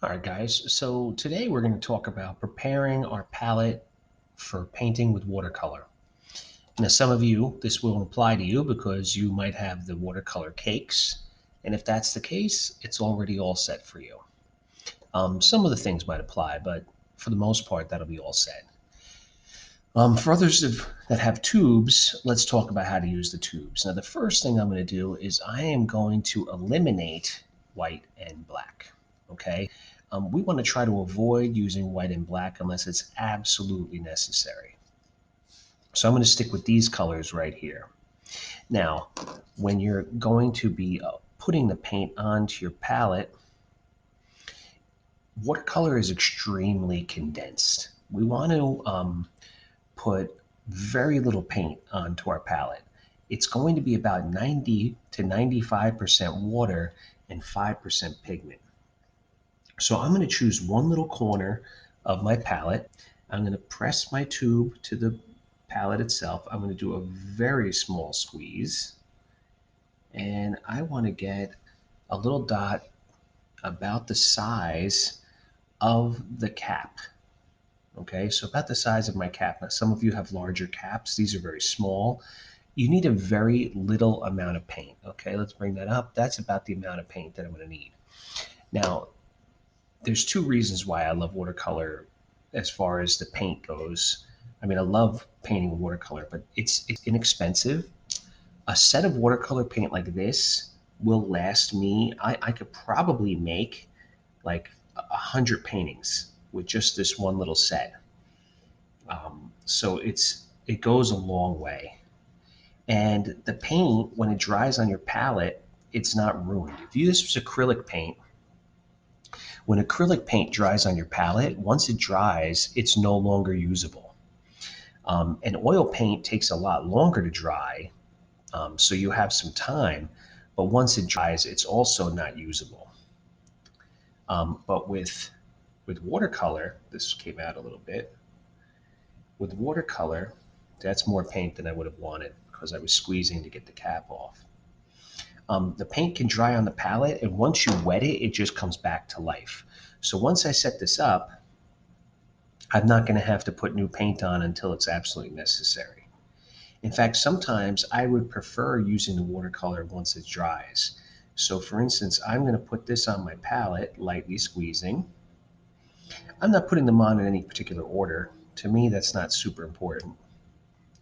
All right, guys. So today we're going to talk about preparing our palette for painting with watercolor. Now, some of you, this will apply to you because you might have the watercolor cakes. And if that's the case, it's already all set for you. Some of the things might apply, but for the most part, that'll be all set. For others that have tubes, let's talk about how to use the tubes. Now, the first thing I'm going to do is I am going to eliminate white and black. Okay. We want to try to avoid using white and black unless it's absolutely necessary. So I'm going to stick with these colors right here. Now, when you're going to be putting the paint onto your palette, watercolor is extremely condensed. We want to put very little paint onto our palette. It's going to be about 90 to 95% water and 5% pigment. So I'm going to choose one little corner of my palette. I'm going to press my tube to the palette itself. I'm going to do a very small squeeze. And I want to get a little dot about the size of the cap. Okay, so about the size of my cap. Now, some of you have larger caps. These are very small. You need a very little amount of paint. Okay, let's bring that up. That's about the amount of paint that I'm going to need. Now, there's two reasons why I love watercolor as far as the paint goes. I mean, I love painting with watercolor, but it's inexpensive. A set of watercolor paint like this will last me. I could probably make like 100 paintings with just this one little set. So it goes a long way. And the paint, when it dries on your palette, it's not ruined. If you use acrylic paint, when acrylic paint dries on your palette, once it dries, it's no longer usable. And oil paint takes a lot longer to dry, so you have some time, but once it dries, it's also not usable. But with watercolor, this came out a little bit. With watercolor, that's more paint than I would have wanted because I was squeezing to get the cap off. The paint can dry on the palette, and once you wet it, it just comes back to life. So once I set this up, I'm not going to have to put new paint on until it's absolutely necessary. In fact, sometimes I would prefer using the watercolor once it dries. So for instance, I'm going to put this on my palette, lightly squeezing. I'm not putting them on in any particular order. To me, that's not super important.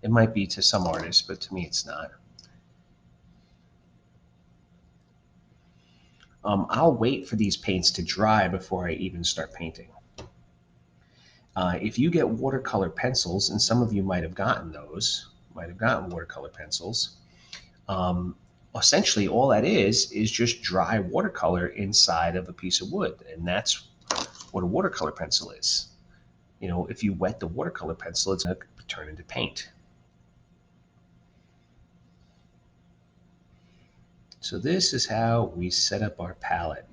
It might be to some artists, but to me, it's not. I'll wait for these paints to dry before I even start painting. If you get watercolor pencils, and some of you might have gotten those, might have gotten watercolor pencils, um, essentially all that is just dry watercolor inside of a piece of wood. And that's what a watercolor pencil is. You know, if you wet the watercolor pencil, it's going to turn into paint. So this is how we set up our palette.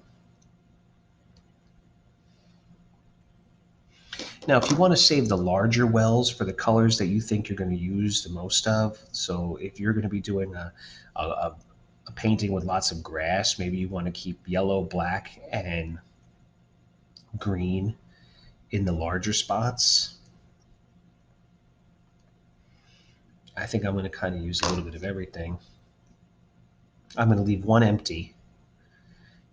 Now, if you want to save the larger wells for the colors that you think you're going to use the most of, so if you're going to be doing a painting with lots of grass, maybe you want to keep yellow, black, and green in the larger spots. I think I'm going to kind of use a little bit of everything. I'm going to leave one empty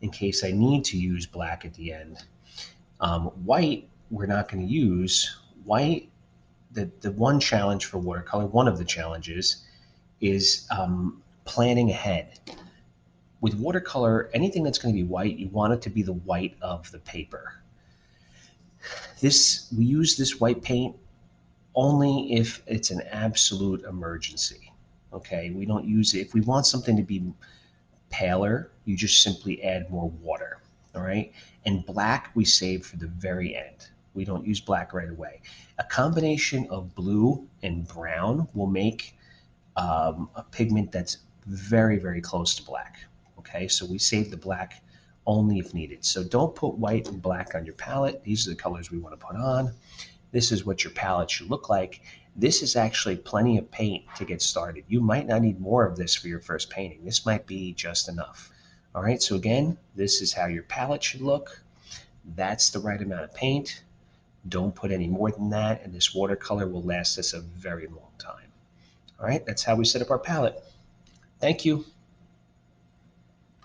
in case I need to use black at the end. White, we're not going to use. White, the one challenge for watercolor, one of the challenges, is planning ahead. With watercolor, anything that's going to be white, you want it to be the white of the paper. We use this white paint only if it's an absolute emergency. Okay, we don't use it if we want something to be paler. You just simply add more water. All right, and black we save for the very end. We don't use black right away. A combination of blue and brown will make a pigment that's very, very close to black. Okay, so we save the black only if needed. So don't put white and black on your palette. These are the colors we want to put on. This is what your palette should look like. This is actually plenty of paint to get started. You might not need more of this for your first painting. This might be just enough. All right, so again, this is how your palette should look. That's the right amount of paint. Don't put any more than that, and this watercolor will last us a very long time. All right, that's how we set up our palette. Thank you.